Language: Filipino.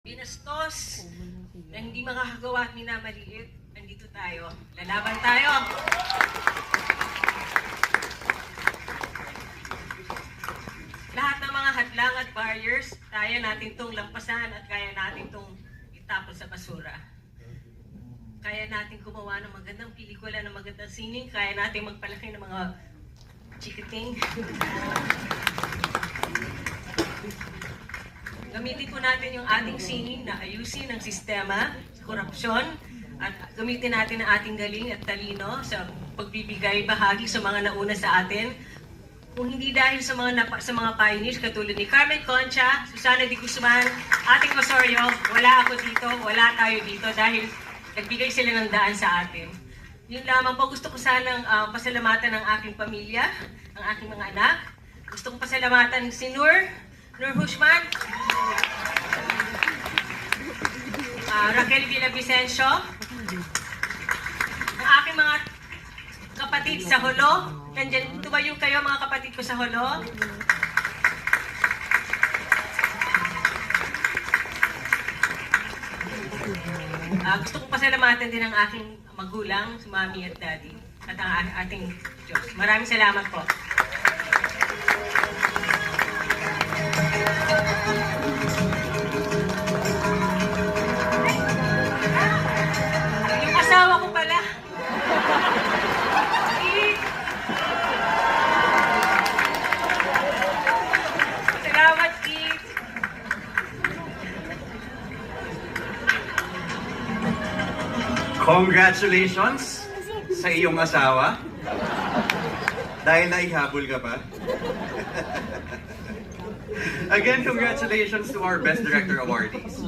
binastos na hindi makakagawa at minamaliit, nandito tayo. Lalaban tayo. Lahat ng mga hadlang at barriers, kaya natin itong lampasan at kaya natin itong itapon sa basura. Kaya natin gumawa ng magandang pelikula, ng magandang sining, kaya natin magpalaki ng mga chikiting. Gamitin po natin yung ating sining na ayusin ang sistema, korupsyon, at gamitin natin ang ating galing at talino sa pagbibigay bahagi sa mga nauna sa atin. Kung hindi dahil sa mga pioneers katulad ni Carmen Concha, Susana de Guzman, Ating Osorio, wala ako dito, wala tayo dito dahil nagbigay sila ng daan sa atin. Yun lamang po, gusto ko sanang pasalamatan ang aking pamilya, ang aking mga anak. Gusto kong pasalamatan si Nur Hushman, Raquel Villavicencio, ang aking mga kapatid sa Holo. Nandyan, tumayo kayo mga kapatid ko sa Holo. Gusto kong pasalamatan din ang aking magulang, si Mami at Daddy, at ang ating Diyos. Maraming salamat po. Yung asawa ko pala. Salamat, Keith. Congratulations sa iyong asawa. Dahil naihabol ka pa. Again, congratulations to our Best Director awardees.